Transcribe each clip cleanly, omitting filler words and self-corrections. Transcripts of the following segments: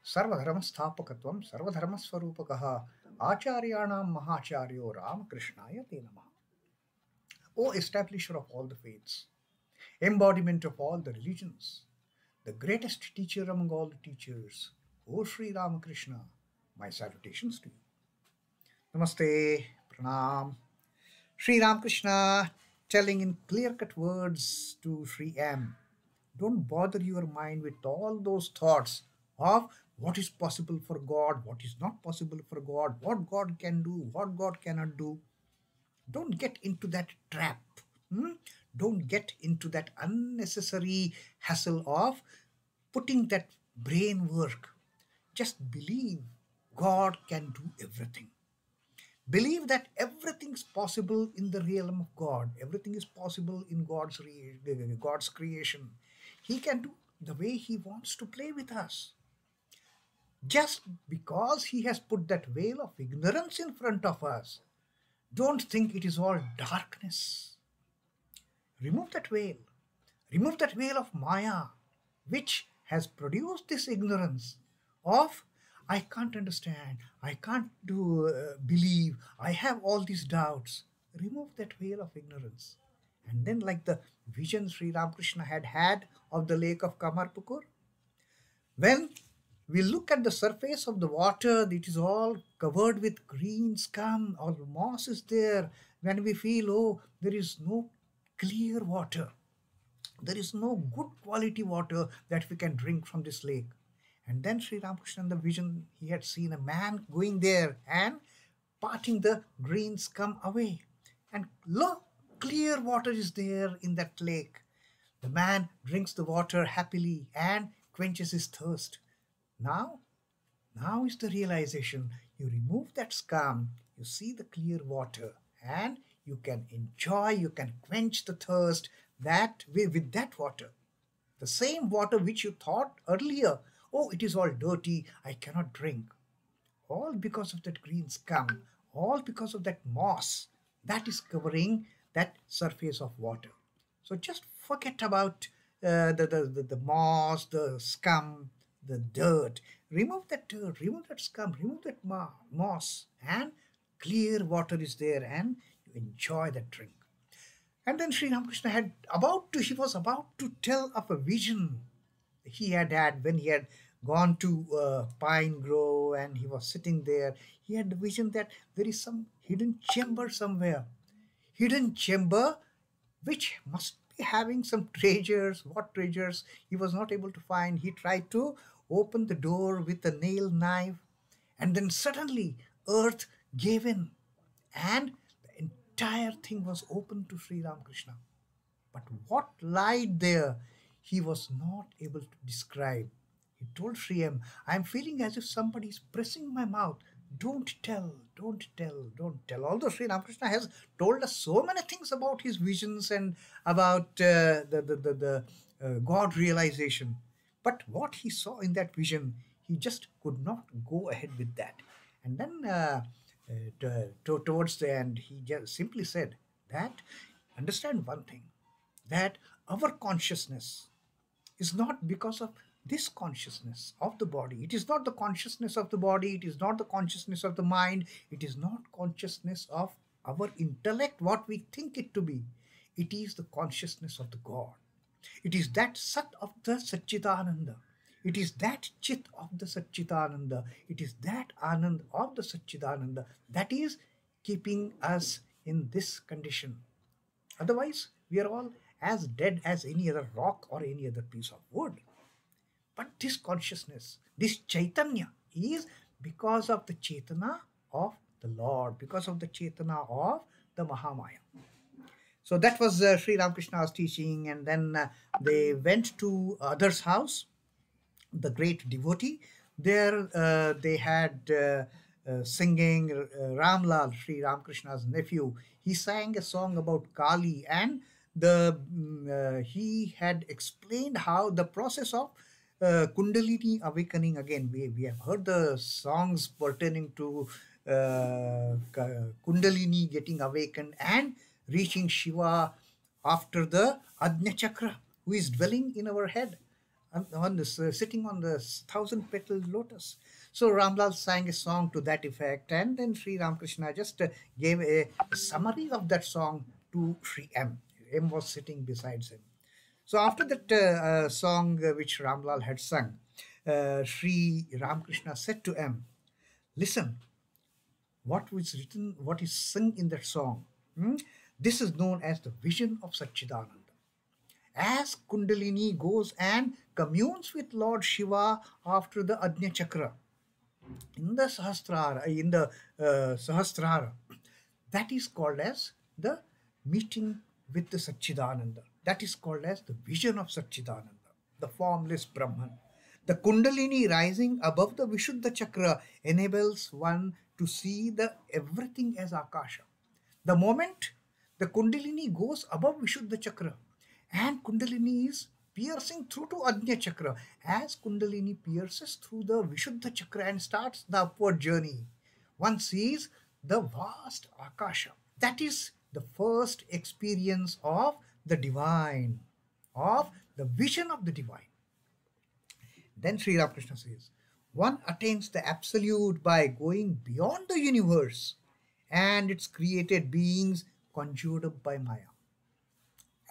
सर्वधर्मस्थापकत्वं सर्वधर्मस्वरूपकः आचार्याणां महाचार्यो Ramakrishnaaya te namaha. O establisher of all the faiths, embodiment of all the religions, the greatest teacher among all the teachers, O Sri Ramakrishna, my salutations to you. Namaste, Pranam. Sri Ramakrishna telling in clear-cut words to Sri M, don't bother your mind with all those thoughts of what is possible for God, what is not possible for God, what God can do, what God cannot do. Don't get into that trap. Don't get into that unnecessary hassle of putting that brain work. Just believe God can do everything. Believe that everything is possible in the realm of God. Everything is possible in God's creation. He can do the way He wants to play with us. Just because He has put that veil of ignorance in front of us, don't think it is all darkness. Remove that veil. Remove that veil of Maya, which has produced this ignorance of I can't understand, I can't believe, I have all these doubts. Remove that veil of ignorance. And then, like the vision Sri Ramakrishna had of the lake of Kamarpukur, when we look at the surface of the water, it is all covered with green scum, or moss is there. When we feel, oh, there is no clear water, there is no good quality water that we can drink from this lake. And then Sri Ramakrishna in the vision, he had seen a man going there and parting the green scum away. And lo, clear water is there in that lake. The man drinks the water happily and quenches his thirst. Now is the realization. You remove that scum, you see the clear water, and you can enjoy, you can quench the thirst with that water. The same water which you thought earlier, oh, it is all dirty, I cannot drink. All because of that green scum, all because of that moss that is covering that surface of water. So just forget about the moss, the scum, the dirt. Remove that dirt, remove that scum, remove that moss, and clear water is there, and you enjoy that drink. And then Sri Ramakrishna he was about to tell of a vision he had when he had gone to Pine Grove and he was sitting there. He had the vision that there is some hidden chamber somewhere. Hidden chamber which must be having some treasures. What treasures he was not able to find. He tried to open the door with a nail knife, and then suddenly earth gave in and the entire thing was open to Sri Ramakrishna. But what lied there, he was not able to describe. He told Sri M, I am feeling as if somebody is pressing my mouth. Don't tell, don't tell, don't tell. Although Sri Ramakrishna has told us so many things about his visions and about the God realization. But what he saw in that vision, he just could not go ahead with that. And then towards the end, he just simply said that, understand one thing, that our consciousness is not because of this consciousness of the body. It is not the consciousness of the body. It is not the consciousness of the mind. It is not consciousness of our intellect, what we think it to be. It is the consciousness of the God. It is that Sat of the Satchidananda. It is that Chit of the Satchidananda. It is that Anand of the Satchidananda that is keeping us in this condition. Otherwise, we are all as dead as any other rock or any other piece of wood. But this consciousness, this Chaitanya, is because of the Chaitana of the Lord, because of the Chaitana of the Mahamaya. So that was Sri Ramakrishna's teaching, and then they went to others' house, the great devotee. There they had singing Ramlal, Sri Ramakrishna's nephew. He sang a song about Kali, and he had explained how the process of Kundalini awakening. Again, we have heard the songs pertaining to Kundalini getting awakened and reaching Śiva after the Ajna Chakra, who is dwelling in our head. on this, sitting on the thousand petaled lotus. So Ramlal sang a song to that effect, and then Sri Ramakrishna just gave a summary of that song to Sri M. M was sitting beside him. So after that song which Ramlal had sung, Sri Ramakrishna said to M, listen, what was written, what is sung in that song, this is known as the vision of Satchidananda. As Kundalini goes and communes with Lord Shiva after the Ajna Chakra, in the Sahasrara, that is called as the meeting with the Satchidananda. That is called as the vision of Satchidananda, the formless Brahman. The Kundalini rising above the Vishuddha Chakra enables one to see the everything as Akasha. The moment the Kundalini goes above Vishuddha Chakra, and Kundalini is piercing through to Ajna Chakra, as Kundalini pierces through the Vishuddha Chakra and starts the upward journey, one sees the vast Akasha. That is the first experience of the divine, of the vision of the divine. Then Sri Ramakrishna says, one attains the absolute by going beyond the universe and its created beings conjured up by Maya.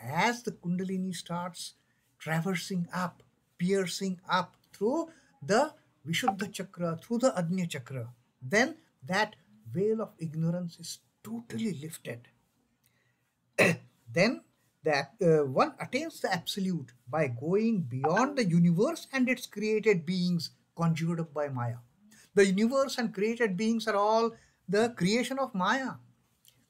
As the Kundalini starts traversing up, piercing up through the Vishuddha Chakra, through the Ajna Chakra, then that veil of ignorance is totally lifted. Then one attains the absolute by going beyond the universe and its created beings conjured up by Maya. The universe and created beings are all the creation of Maya.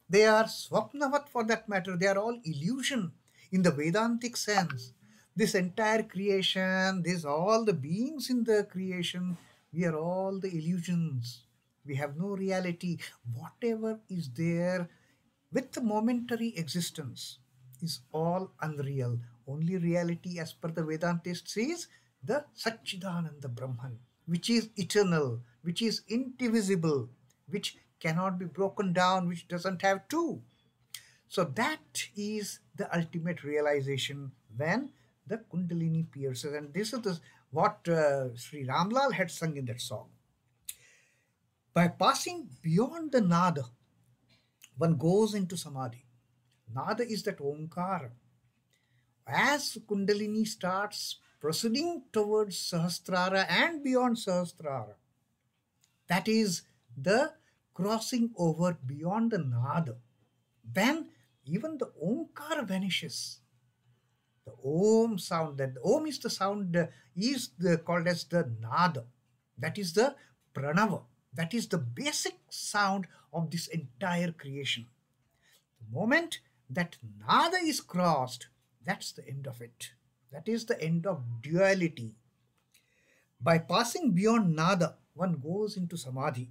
They are swapnavat for that matter. They are all illusion in the Vedantic sense. This entire creation, all the beings in the creation, we are all the illusions. We have no reality. Whatever is there with the momentary existence is all unreal. Only reality as per the Vedantists is the Satchidananda Brahman, which is eternal, which is indivisible, which cannot be broken down, which doesn't have two. So that is the ultimate realization when the Kundalini pierces. And this is what Sri Ramlal had sung in that song. By passing beyond the Nada, one goes into Samadhi. Nada is that Omkara. As Kundalini starts proceeding towards Sahasrara and beyond Sahasrara, that is the crossing over beyond the Nada, then even the Omkara vanishes. The Om sound, that the Om is the sound, called as the Nada. That is the Pranava. That is the basic sound of this entire creation. The moment that Nada is crossed, that's the end of it. That is the end of duality. By passing beyond Nada, one goes into Samadhi.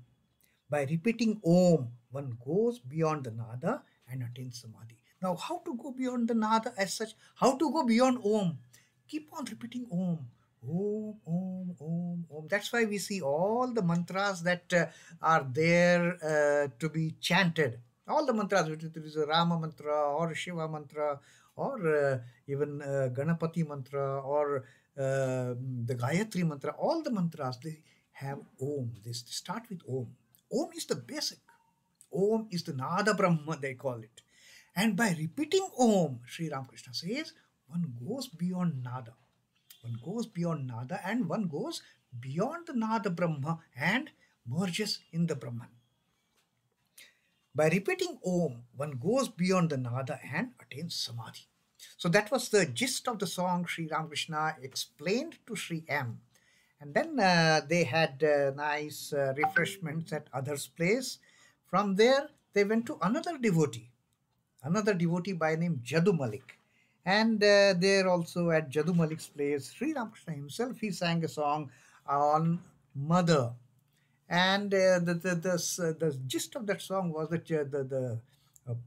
By repeating Om, one goes beyond the Nada and attains Samadhi. Now, how to go beyond the Nada as such? How to go beyond Om? Keep on repeating Om. Om, Om, Om, Om. That's why we see all the mantras that are there to be chanted. All the mantras, whether it is a Rama mantra or Shiva mantra or even Ganapati mantra or the Gayatri mantra, all the mantras, they have Om. They start with Om. Om is the basic. Om is the Nada Brahma, they call it. And by repeating Om, Sri Ramakrishna says, one goes beyond Nada. One goes beyond Nada and one goes beyond the Nada Brahma and merges in the Brahman. By repeating Om, one goes beyond the Nada and attains Samadhi. So that was the gist of the song Sri Ramakrishna explained to Sri M. And then they had nice refreshments at others' place. From there, they went to another devotee by name Jadu Malik. And there also at Jadu Malik's place, Sri Ramakrishna himself, he sang a song on Mother. And the gist of that song was that the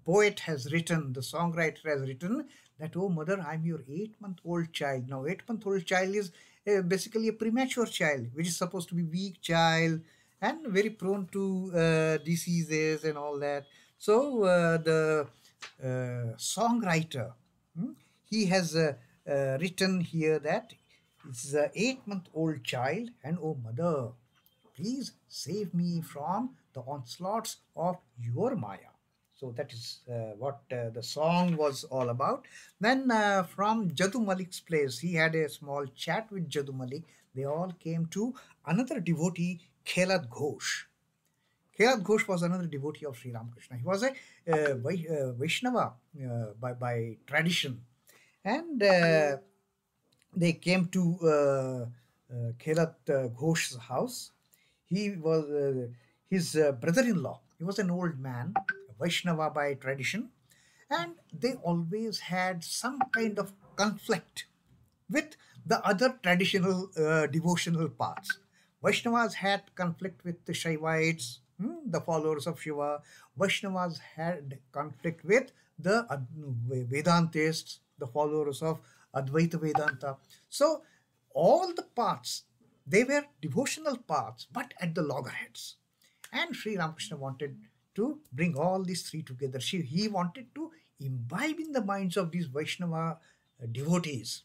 poet has written, the songwriter has written that, oh mother, I'm your 8-month-old child. Now 8-month-old child is basically a premature child, which is supposed to be weak child and very prone to diseases and all that. So the songwriter, he has written here that It's an 8-month-old child, and oh mother, please save me from the onslaughts of your Maya. So that is what the song was all about. Then from Jadu Malik's place, he had a small chat with Jadu Malik. They all came to another devotee, Khelat Ghosh. Khelat Ghosh was another devotee of Sri Ramakrishna. He was a Vaishnava by tradition. And they came to Khelat Ghosh's house. He was his brother-in-law. He was an old man, a Vaishnava by tradition, and they always had some kind of conflict with the other traditional devotional paths. Vaishnavas had conflict with the Shaivites, the followers of Shiva. Vaishnavas had conflict with the Vedantists, the followers of Advaita Vedanta. So all the paths, they were devotional paths, but at the loggerheads. And Sri Ramakrishna wanted to bring all these three together. He wanted to imbibe in the minds of these Vaishnava devotees,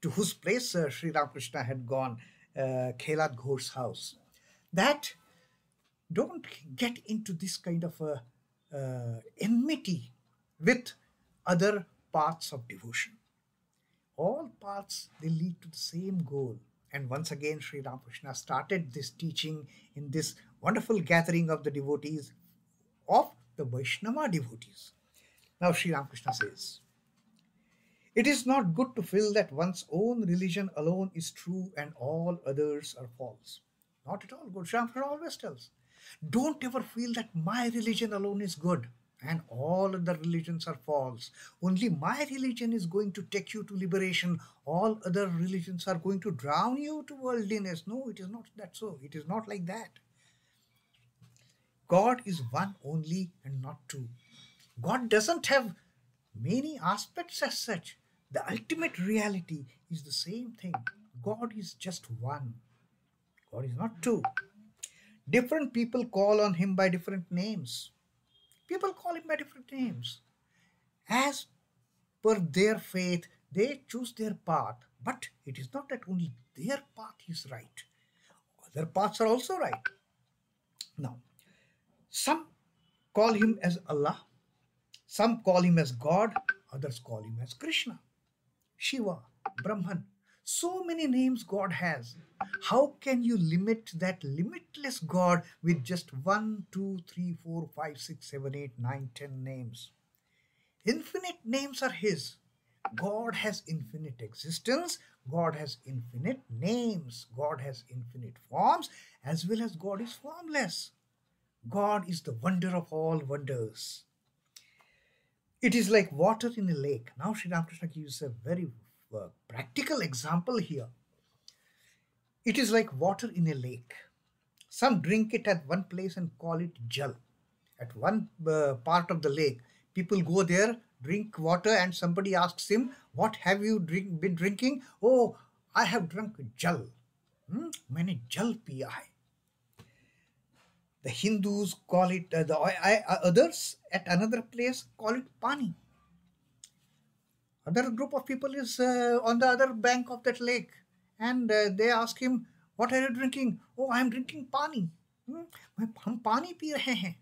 to whose place Sri Ramakrishna had gone, Khelat Ghosh's house, that don't get into this kind of enmity with other paths of devotion. All paths, they lead to the same goal. And once again, Sri Ramakrishna started this teaching in this wonderful gathering of the devotees, of the Vaishnava devotees. Now Sri Ramakrishna says, it is not good to feel that one's own religion alone is true and all others are false. Not at all good. Sri Ramakrishna always tells, don't ever feel that my religion alone is good and all other religions are false. Only my religion is going to take you to liberation. All other religions are going to drown you to worldliness. No, it is not that so. It is not like that. God is one only and not two. God doesn't have many aspects as such. The ultimate reality is the same thing. God is just one. God is not two. Different people call on him by different names. People call him by different names. As per their faith, they choose their path. But it is not that only their path is right. Other paths are also right. Now, some call him as Allah. Some call him as God. Others call him as Krishna, Śiva, Brahman. So many names God has. How can you limit that limitless God with just 1, 2, 3, 4, 5, 6, 7, 8, 9, 10 names? Infinite names are his. God has infinite existence. God has infinite names. God has infinite forms, as well as God is formless. God is the wonder of all wonders. It is like water in a lake. Now Sri Ramakrishna gives a very practical example here. It is like water in a lake. Some drink it at one place and call it jal. At one part of the lake, people go there, drink water, and somebody asks him, what have you been drinking? Oh, I have drunk jal. Maine jal piya hai. The Hindus call it, others at another place call it pani. Other group of people is on the other bank of that lake, and they ask him, what are you drinking? Oh, I am drinking pani. Hum pani pi rahe hain.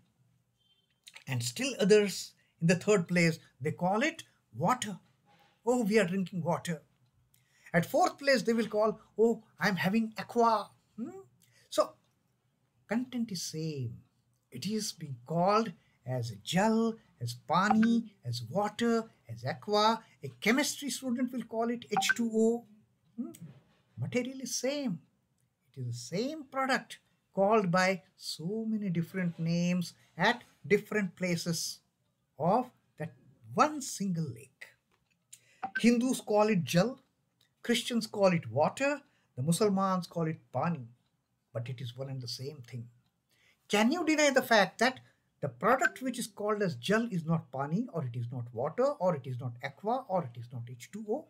And still others in the third place, they call it water. Oh, we are drinking water. At fourth place, they will call, oh, I am having aqua. So content is same. It is being called as a jal, as pani, as water, as aqua. A chemistry student will call it H2O. Material is same. It is the same product called by so many different names at different places of that one single lake. Hindus call it jal, Christians call it water, the Mussalmans call it pani, but it is one and the same thing. Can you deny the fact that the product which is called as jal is not pani, or it is not water, or it is not aqua, or it is not H2O?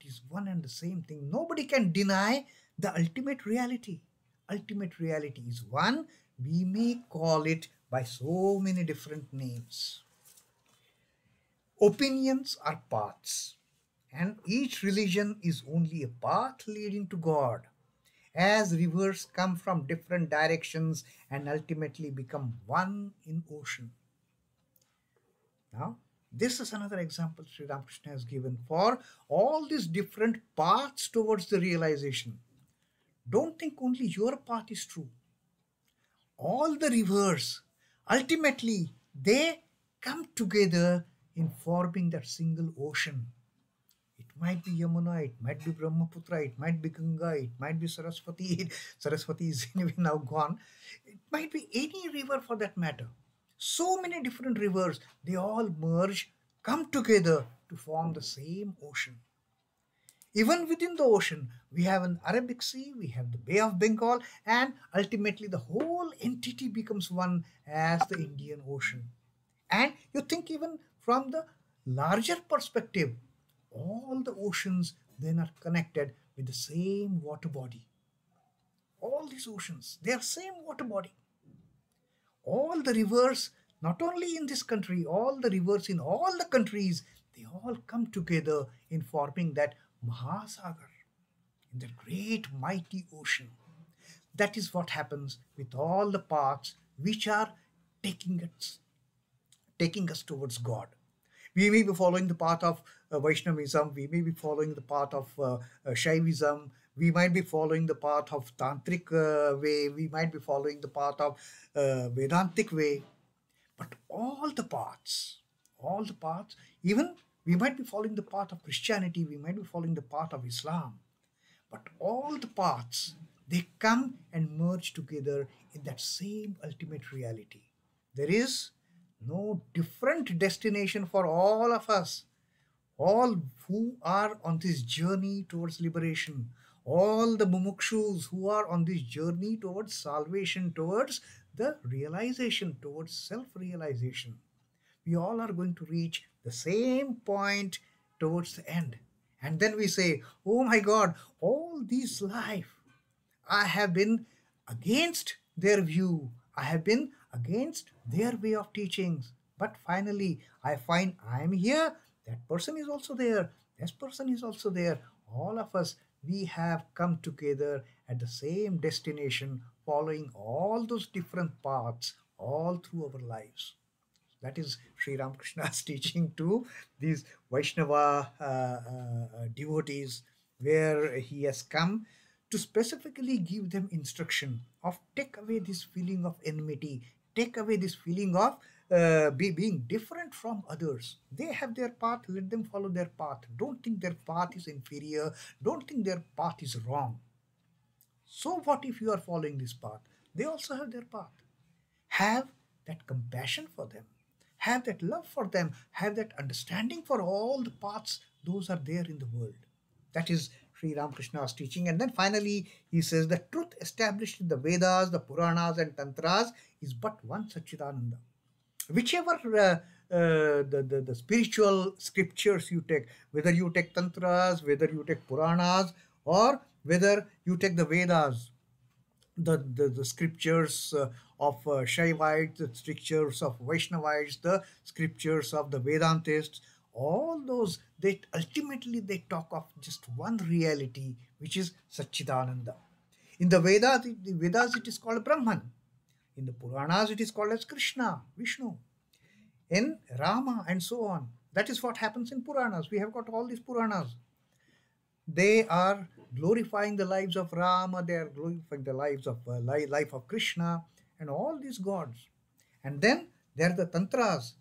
It is one and the same thing. Nobody can deny the ultimate reality. Ultimate reality is one. We may call it by so many different names. Opinions are paths. And each religion is only a path leading to God, as rivers come from different directions and ultimately become one in ocean. Now, this is another example Sri Ramakrishna has given for all these different paths towards the realization. Don't think only your path is true. All the rivers, ultimately, they come together in forming that single ocean. It might be Yamuna, it might be Brahmaputra, it might be Ganga, it might be Saraswati. Saraswati is anyway now gone. It might be any river for that matter. So many different rivers, they all merge, come together to form the same ocean. Even within the ocean, we have an Arabic Sea, we have the Bay of Bengal, and ultimately the whole entity becomes one as the Indian Ocean. And you think even from the larger perspective, all the oceans then are connected with the same water body. All these oceans, they are same water body. All the rivers, not only in this country, all the rivers in all the countries, they all come together in forming that Mahasagar, in the great mighty ocean. That is what happens with all the paths which are taking us towards God. We may be following the path of Vaishnavism, we may be following the path of Shaivism, we might be following the path of Tantric way, we might be following the path of Vedantic way, but all the paths, even we might be following the path of Christianity, we might be following the path of Islam, but all the paths, they come and merge together in that same ultimate reality. There is no different destination for all of us. All who are on this journey towards liberation, all the mumukshus who are on this journey towards salvation, towards the realization, towards self-realization, we all are going to reach the same point towards the end. And then we say, oh my God, all this life, I have been against their view. I have been against their way of teachings. But finally, I find I am here. That person is also there. This person is also there. All of us, we have come together at the same destination, following all those different paths all through our lives. That is Sri Ramakrishna's teaching to these Vaishnava devotees, where he has come to specifically give them instruction of take away this feeling of enmity, take away this feeling of being different from others. They have their path, let them follow their path. Don't think their path is inferior, don't think their path is wrong. So what if you are following this path? They also have their path. Have that compassion for them, have that love for them, have that understanding for all the paths those are there in the world. That is Sri Ramakrishna's teaching. And then finally he says the truth established in the Vedas, the Puranas and Tantras is but one Satchidananda. Whichever the spiritual scriptures you take, whether you take Tantras, whether you take Puranas, or whether you take the Vedas, the scriptures of Shaivites, the scriptures of Vaishnavites, the scriptures of the Vedantists, all those, they ultimately they talk of just one reality, which is Satchidananda. In the Vedas it is called Brahman. In the Puranas it is called as Krishna, Vishnu. In Rama and so on. That is what happens in Puranas. We have got all these Puranas. They are glorifying the lives of Rama, they are glorifying the lives of life of Krishna and all these gods. And then there are the Tantras.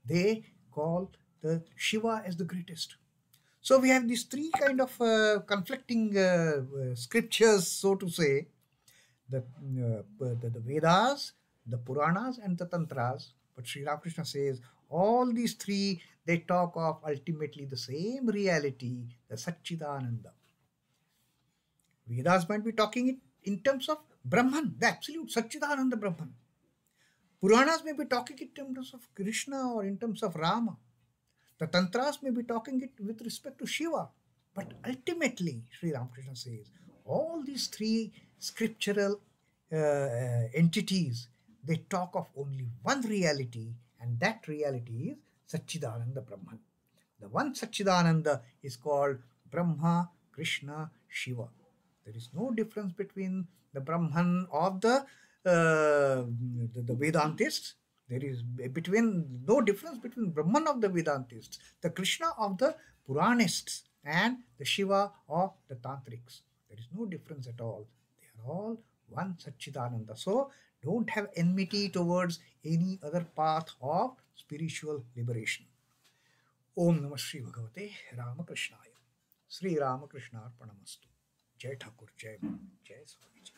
They call the Śiva as the greatest. So we have these three kind of conflicting scriptures, so to say, the Vedas, the Puranas and the Tantras. But Sri Ramakrishna says all these three, they talk of ultimately the same reality, the Satchidananda. Vedas might be talking it in terms of Brahman, the absolute Satchidananda Brahman. Puranas may be talking it in terms of Krishna or in terms of Rama. The Tantras may be talking it with respect to Śiva. But ultimately, Sri Ramakrishna says, all these three scriptural entities, they talk of only one reality, and that reality is Satchidananda Brahman. The one Satchidananda is called Brahma, Krishna, Shiva. There is no difference between the Brahman of the Vedantists. There is no difference between Brahman of the Vedantists, the Krishna of the Puranists, and the Shiva of the Tantrics. There is no difference at all. They are all one Satchidananda. So don't have enmity towards any other path of spiritual liberation. Om Namah Shri Bhagavate Ramakrishnaaya. Sri Ramakrishna Arpanamastu. Jai Thakur, Jai Guru, Jai Swamiji.